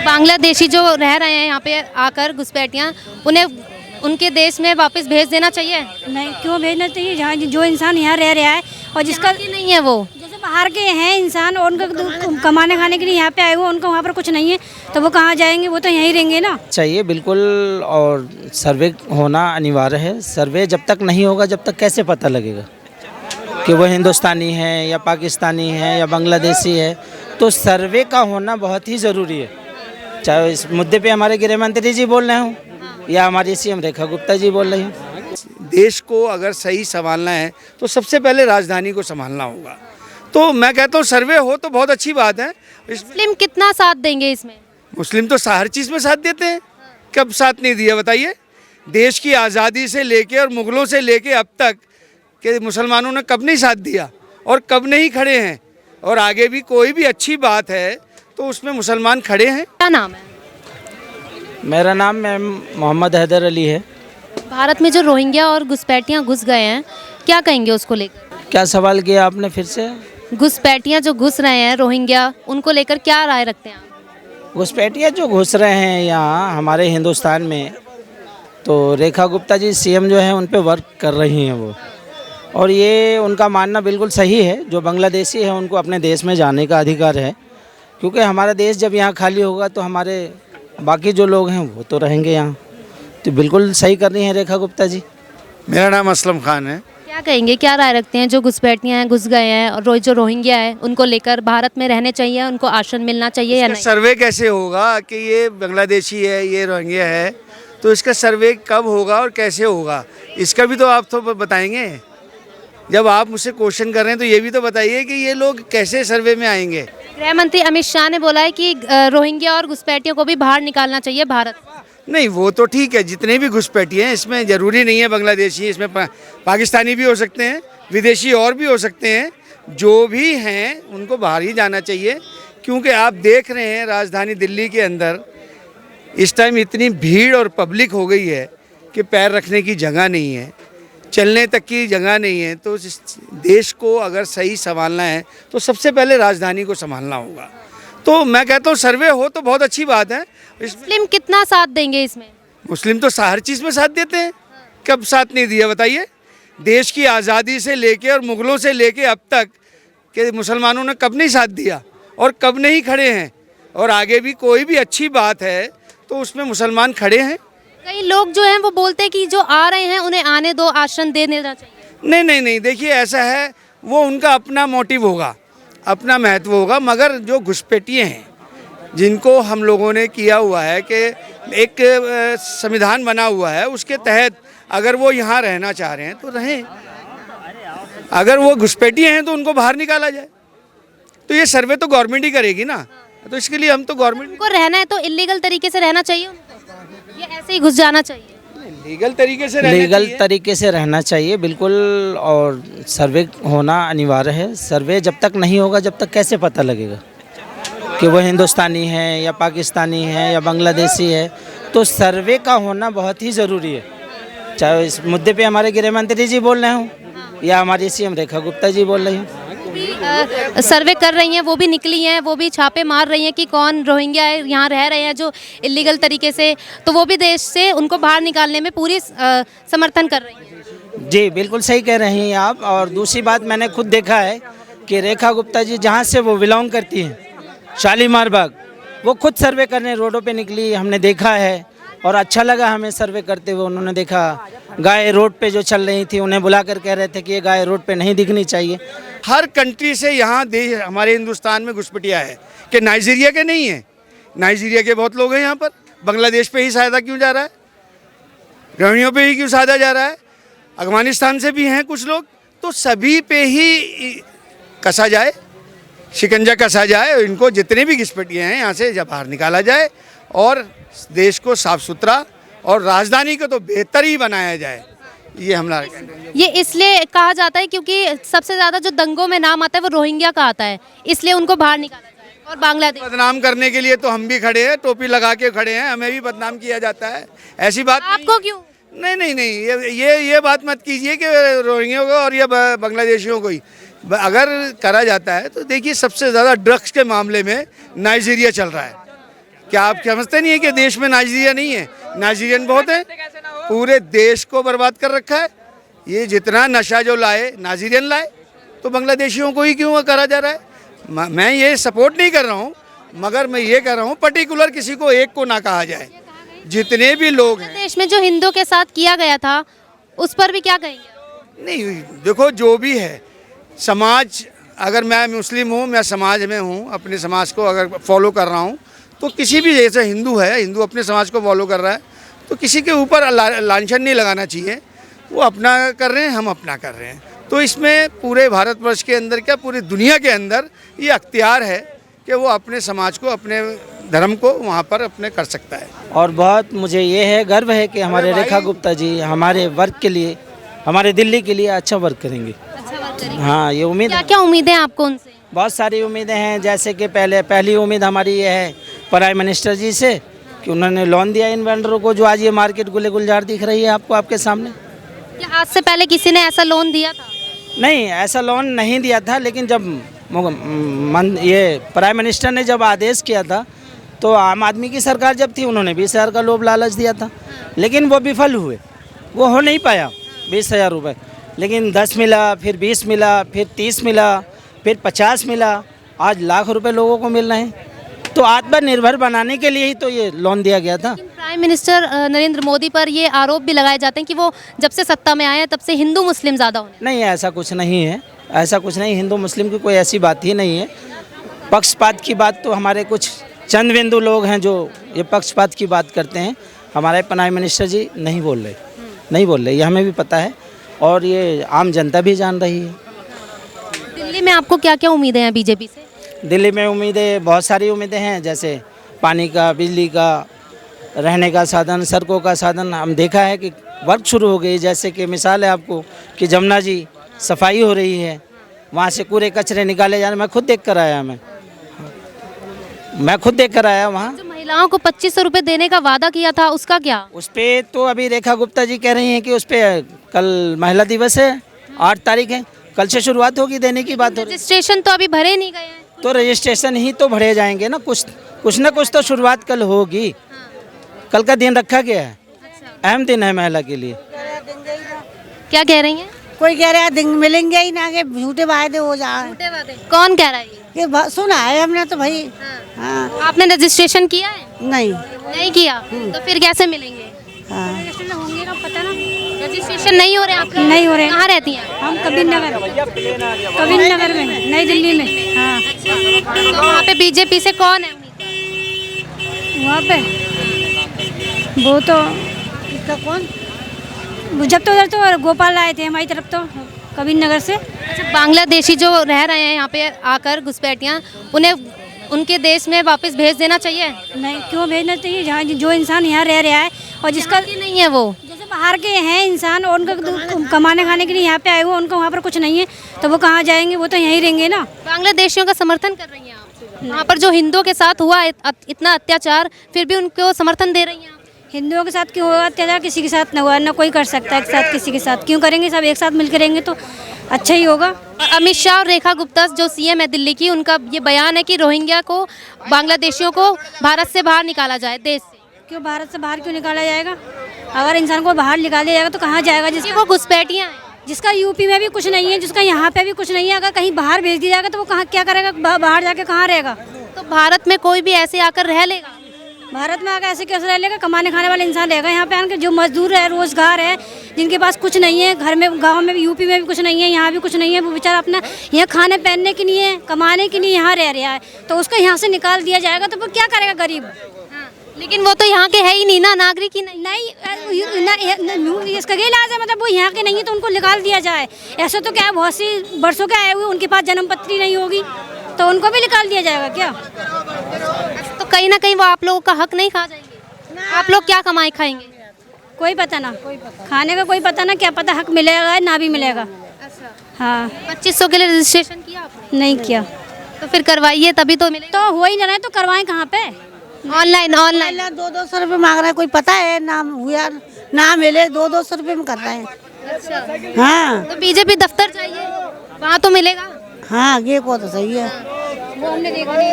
बांग्लादेशी जो रह रहे हैं यहाँ पे आकर घुसपैठियाँ, उन्हें उनके देश में वापस भेज देना चाहिए? नहीं, क्यों भेजना चाहिए? जहाँ जो इंसान यहाँ रह रहा है और जिसका की नहीं है वो, जैसे बाहर के हैं इंसान और उनका कमाने खाने के लिए यहाँ पे आए हुए, उनका वहाँ पर कुछ नहीं है तो वो कहाँ जाएंगे? वो तो यहीं रहेंगे ना। चाहिए बिल्कुल। और सर्वे होना अनिवार्य है। सर्वे जब तक नहीं होगा जब तक कैसे पता लगेगा कि वो हिंदुस्तानी है या पाकिस्तानी है या बांग्लादेशी है। तो सर्वे का होना बहुत ही ज़रूरी है। चाहे इस मुद्दे पे हमारे गृह मंत्री जी बोल रहे हों या हमारी सीएम रेखा गुप्ता जी बोल रही हैं। देश को अगर सही संभालना है तो सबसे पहले राजधानी को संभालना होगा। तो मैं कहता हूँ सर्वे हो तो बहुत अच्छी बात है। मुस्लिम कितना साथ देंगे इसमें? मुस्लिम तो हर चीज़ में साथ देते हैं, कब साथ नहीं दिया बताइए? देश की आज़ादी से लेके और मुग़लों से लेके अब तक के मुसलमानों ने कब नहीं साथ दिया और कब नहीं खड़े हैं, और आगे भी कोई भी अच्छी बात है तो उसमें मुसलमान खड़े हैं। क्या नाम है? मेरा नाम मैम मोहम्मद हैदर अली है। भारत में जो रोहिंग्या और घुसपैठियाँ घुस गए हैं, क्या कहेंगे उसको लेकर? क्या सवाल किया आपने फिर से? घुसपैठियाँ जो घुस रहे हैं रोहिंग्या, उनको लेकर क्या राय रखते हैं आप? घुसपैठिया जो घुस रहे हैं यहाँ हमारे हिंदुस्तान में, तो रेखा गुप्ता जी सीएम जो है उन पे वर्क कर रही हैं वो, और ये उनका मानना बिल्कुल सही है। जो बांग्लादेशी है उनको अपने देश में जाने का अधिकार है, क्योंकि हमारा देश जब यहाँ खाली होगा तो हमारे बाकी जो लोग हैं वो तो रहेंगे यहाँ। तो बिल्कुल सही कर रही हैं रेखा गुप्ता जी। मेरा नाम असलम खान है। क्या कहेंगे, क्या राय रखते हैं जो घुसपैठियाँ हैं घुस गए हैं और जो रोहिंग्या है उनको लेकर भारत में रहने चाहिए, उनको आश्रय मिलना चाहिए या नहीं? सर्वे कैसे होगा कि ये बांग्लादेशी है ये रोहिंग्या है, तो इसका सर्वे कब होगा और कैसे होगा, इसका भी तो आप तो बताएंगे। जब आप मुझसे क्वेश्चन कर रहे हैं तो ये भी तो बताइए कि ये लोग कैसे सर्वे में आएंगे। गृह मंत्री अमित शाह ने बोला है कि रोहिंग्या और घुसपैठियों को भी बाहर निकालना चाहिए भारत। नहीं, वो तो ठीक है, जितने भी घुसपैठी हैं इसमें ज़रूरी नहीं है बांग्लादेशी, इसमें पाकिस्तानी भी हो सकते हैं, विदेशी और भी हो सकते हैं। जो भी हैं उनको बाहर ही जाना चाहिए, क्योंकि आप देख रहे हैं राजधानी दिल्ली के अंदर इस टाइम इतनी भीड़ और पब्लिक हो गई है कि पैर रखने की जगह नहीं है, चलने तक की जगह नहीं है। तो इस देश को अगर सही संभालना है तो सबसे पहले राजधानी को संभालना होगा। तो मैं कहता हूँ सर्वे हो तो बहुत अच्छी बात है। मुस्लिम कितना साथ देंगे इसमें? मुस्लिम तो हर चीज़ में साथ देते हैं, कब साथ नहीं दिया बताइए? देश की आज़ादी से लेके और मुग़लों से लेके अब तक के मुसलमानों ने कब नहीं साथ दिया और कब नहीं खड़े हैं, और आगे भी कोई भी अच्छी बात है तो उसमें मुसलमान खड़े हैं। कई लोग जो हैं वो बोलते हैं कि जो आ रहे हैं उन्हें आने दो, आश्रय दे देना चाहिए। नहीं नहीं नहीं, देखिए ऐसा है, वो उनका अपना मोटिव होगा, अपना महत्व होगा। मगर जो घुसपैठिए हैं जिनको हम लोगों ने किया हुआ है कि एक संविधान बना हुआ है, उसके तहत अगर वो यहाँ रहना चाह रहे हैं तो रहें। अगर वो घुसपैठिए हैं तो उनको बाहर निकाला जाए। तो ये सर्वे तो गवर्नमेंट ही करेगी ना, तो इसके लिए हम तो गवर्नमेंट उनको रहना है तो इलीगल तरीके से रहना चाहिए उनको, ये ऐसे ही घुस जाना चाहिए? लीगल तरीके से रहना चाहिए बिल्कुल। और सर्वे होना अनिवार्य है। सर्वे जब तक नहीं होगा जब तक कैसे पता लगेगा कि वो हिंदुस्तानी है या पाकिस्तानी है या बांग्लादेशी है। तो सर्वे का होना बहुत ही ज़रूरी है। चाहे इस मुद्दे पे हमारे गृह मंत्री जी बोल रहे हों या हमारी सीएम रेखा गुप्ता जी बोल रही हैं। सर्वे कर रही हैं, वो भी निकली हैं, वो भी छापे मार रही हैं कि कौन रोहिंग्या है यहाँ रह रहे हैं जो इलीगल तरीके से, तो वो भी देश से उनको बाहर निकालने में पूरी समर्थन कर रही हैं। जी बिल्कुल सही कह रही हैं आप। और दूसरी बात, मैंने खुद देखा है कि रेखा गुप्ता जी जहाँ से वो बिलोंग करती हैं, शालीमार बाग, वो खुद सर्वे करने रोडों पे निकली, हमने देखा है। और अच्छा लगा हमें सर्वे करते हुए। उन्होंने देखा गाय रोड पे जो चल रही थी, उन्हें बुला कर कह रहे थे कि ये गाय रोड पे नहीं दिखनी चाहिए। हर कंट्री से यहाँ देश हमारे हिंदुस्तान में घुसपैठिया है कि नाइजीरिया के नहीं है। नाइजीरिया के बहुत लोग हैं यहाँ पर। बांग्लादेश पे ही साधा क्यों जा रहा है? रोहिंग्या पे ही क्यों साधा जा रहा है? अफगानिस्तान से भी हैं कुछ लोग। तो सभी पे ही कसा जाए, शिकंजा कसा जाए। इनको जितने भी घुसपैठिए हैं यहाँ से बाहर निकाला जाए और देश को साफ सुथरा और राजधानी को तो बेहतर ही बनाया जाए। ये हमारा ये इसलिए कहा जाता है क्योंकि सबसे ज़्यादा जो दंगों में नाम आता है वो रोहिंग्या का आता है, इसलिए उनको बाहर निकाला जाए। और बांग्लादेश बदनाम करने के लिए तो हम भी खड़े हैं, टोपी लगा के खड़े हैं, हमें भी बदनाम किया जाता है। ऐसी बात आपको क्यों? नहीं नहीं नहीं, ये बात मत कीजिए कि रोहिंग्या को और ये बांग्लादेशियों को ही अगर करा जाता है। तो देखिए सबसे ज़्यादा ड्रग्स के मामले में नाइजीरिया चल रहा है। क्या आप समझते नहीं है कि देश में नाइजीरिया नहीं है? नाइजीरियन बहुत है, पूरे देश को बर्बाद कर रखा है। ये जितना नशा जो लाए नाइजीरियन लाए, तो बांग्लादेशियों को ही क्यों करा जा रहा है? मैं ये सपोर्ट नहीं कर रहा हूँ, मगर मैं ये कह रहा हूँ पर्टिकुलर किसी को एक को ना कहा जाए। जितने भी लोग हैं देश में जो हिंदुओं के साथ किया गया था उस पर भी क्या कहेंगे? नहीं, देखो जो भी है समाज, अगर मैं मुस्लिम हूँ, मैं समाज में हूँ, अपने समाज को अगर फॉलो कर रहा हूँ, तो किसी भी जैसे हिंदू है, हिंदू अपने समाज को फॉलो कर रहा है, तो किसी के ऊपर लांछन नहीं लगाना चाहिए। वो अपना कर रहे हैं, हम अपना कर रहे हैं। तो इसमें पूरे भारतवर्ष के अंदर क्या पूरी दुनिया के अंदर ये अख्तियार है कि वो अपने समाज को, अपने धर्म को वहाँ पर अपने कर सकता है। और बहुत मुझे ये है, गर्व है कि हमारे रेखा गुप्ता जी हमारे वर्क के लिए, हमारे दिल्ली के लिए अच्छा वर्क करेंगे। हाँ, ये उम्मीद क्या क्या उम्मीदें हैं आपको उनसे? बहुत सारी उम्मीदें हैं। जैसे कि पहली उम्मीद हमारी ये है प्राइम मिनिस्टर जी से कि उन्होंने लोन दिया इन वेंडरों को, जो आज ये मार्केट गुले गुलजार दिख रही है आपको, आपके सामने। क्या आज से पहले किसी ने ऐसा लोन दिया था? नहीं, ऐसा लोन नहीं दिया था, लेकिन जब ये प्राइम मिनिस्टर ने जब आदेश किया था, तो आम आदमी की सरकार जब थी उन्होंने 20,000 का लोभ लालच दिया था, लेकिन वो विफल हुए, वो हो नहीं पाया 20,000 रुपये। लेकिन 10 मिला, फिर 20 मिला, फिर 30 मिला, फिर 50 मिला, आज लाख रुपए लोगों को मिल रहे हैं। तो आत्मनिर्भर बनाने के लिए ही तो ये लोन दिया गया था। प्राइम मिनिस्टर नरेंद्र मोदी पर ये आरोप भी लगाए जाते हैं कि वो जब से सत्ता में आए हैं तब से हिंदू मुस्लिम ज़्यादा होने। नहीं, ऐसा कुछ नहीं है, ऐसा कुछ नहीं, हिंदू मुस्लिम की कोई ऐसी बात ही नहीं है। पक्षपात की बात तो हमारे कुछ चंद बिंदु लोग हैं जो ये पक्षपात की बात करते हैं। हमारे प्राइम मिनिस्टर जी नहीं बोल रहे, ये हमें भी पता है और ये आम जनता भी जान रही है। दिल्ली में आपको क्या क्या उम्मीदें हैं बीजेपी से? दिल्ली में उम्मीदें, बहुत सारी उम्मीदें हैं, जैसे पानी का, बिजली का, रहने का साधन, सड़कों का साधन। हम देखा है कि वर्क शुरू हो गई, जैसे कि मिसाल है आपको कि जमुना जी सफाई हो रही है, वहाँ से कूड़े कचरे निकाले जा रहे। मैं खुद देख कर आया वहाँ। जो महिलाओं को 2500 रुपये देने का वादा किया था उसका क्या? उस पर तो अभी रेखा गुप्ता जी कह रही हैं कि उस पर कल महिला दिवस है, 8 तारीख है, कल से शुरुआत होगी देने की बात हो रही। रजिस्ट्रेशन तो अभी भरे नहीं गए हैं। तो रजिस्ट्रेशन ही तो भरे जाएंगे ना, कुछ ना कुछ तो शुरुआत कल होगी। कल का दिन रखा गया है, अहम दिन है महिला के लिए। क्या कह रही हैं? कोई कह रहा है दिन मिलेंगे ही ना, कि झूठे वायदे हो जाए। कौन कह रहा है ये? सुना है हमने तो भाई। हाँ। आपने रजिस्ट्रेशन किया है? नहीं किया तो फिर कैसे मिलेंगे? हाँ। रजिस्ट्रेशन नहीं हो रहे आपके? नहीं हो रहे। कहाँ रहती हैं? हम कबीर नगर में, नई दिल्ली में। हाँ, तो वहाँ पे बीजेपी से कौन है? वहाँ पे वो तो इसका कौन? जब तो उधर तो गोपाल आए थे हमारी तरफ, तो कबीर नगर से। अच्छा, बांग्लादेशी जो रह रहे हैं यहाँ पे आकर घुसपैठियाँ, उन्हें उनके देश में वापस भेज देना चाहिए? नहीं, क्यों भेजना चाहिए? जहाँ जो इंसान यहाँ रह रहा है और जिसका नहीं है, वो जैसे बाहर के हैं इंसान और उनका कमाने खाने के लिए यहाँ पे आए हुए, उनको वहाँ पर कुछ नहीं है तो वो कहाँ जाएंगे? वो तो यहीं रहेंगे ना। बांग्लादेशियों का समर्थन कर रही हैं आप? वहाँ पर जो हिंदुओं के साथ हुआ इतना अत्याचार, फिर भी उनको समर्थन दे रही हैं आप? हिंदुओं के साथ क्यों होगा अत्याचार? किसी के साथ न हुआ, ना कोई कर सकता है एक साथ किसी के साथ। क्यों करेंगे? सब एक साथ मिल करेंगे तो अच्छा ही होगा। और अमित शाह और रेखा गुप्ता जो सीएम है दिल्ली की, उनका ये बयान है कि रोहिंग्या को, बांग्लादेशियों को भारत से बाहर निकाला जाए देश से। क्यों भारत से बाहर क्यों निकाला जाएगा? अगर इंसान को बाहर निकाला जाएगा तो कहाँ जाएगा? वो घुसपैठियाँ हैं, जिसका यूपी में भी कुछ नहीं है, जिसका यहाँ पे भी कुछ नहीं है, अगर कहीं बाहर भेज दिया जाएगा तो वो कहाँ क्या करेगा? बाहर जाके कहाँ रहेगा? तो भारत में कोई भी ऐसे आकर रह लेगा? भारत में आकर ऐसे कैसे रह लेगा? कमाने खाने वाले इंसान रहेगा यहाँ पे आकर। जो मजदूर है, रोजगार है, जिनके पास कुछ नहीं है, घर में, गांव में भी, यूपी में भी कुछ नहीं है, यहाँ भी कुछ नहीं है, वो बेचारा अपना यहाँ खाने पहनने के लिए, कमाने के लिए यहाँ रह रहा है, तो उसको यहाँ से निकाल दिया जाएगा तो वो क्या करेगा गरीब? लेकिन वो तो यहाँ के है ही नहीं ना, नागरिक ही नहीं। इसका ये इलाज है, मतलब वो यहाँ के नहीं है तो उनको निकाल दिया जाए। ऐसा तो क्या है, बहुत सी वर्षों के आए हुए, उनके पास जन्म पत्री नहीं होगी तो उनको भी निकाल दिया जाएगा क्या? तो कहीं ना कहीं वो आप लोगों का हक नहीं खा जाएंगे? आप लोग क्या कमाए खाएंगे? कोई पता ना, खाने का कोई पता ना, क्या पता हक मिलेगा ना भी मिलेगा। हाँ, 2500 के लिए रजिस्ट्रेशन किया आपने? नहीं किया। तो फिर करवाइए, तभी तो मिलेगा। तो हो ही ना रहा है तो करवाएं कहाँ पे? ऑनलाइन। 200 रुपये मांग रहा है, कोई पता है? नाम हुआ ना मिले, 200 रुपये में कर रहा है। अच्छा, हाँ। तो बीजेपी दफ्तर जाइए, वहाँ तो मिलेगा। हाँ, ये को तो सही है। वो हमने देखा नहीं।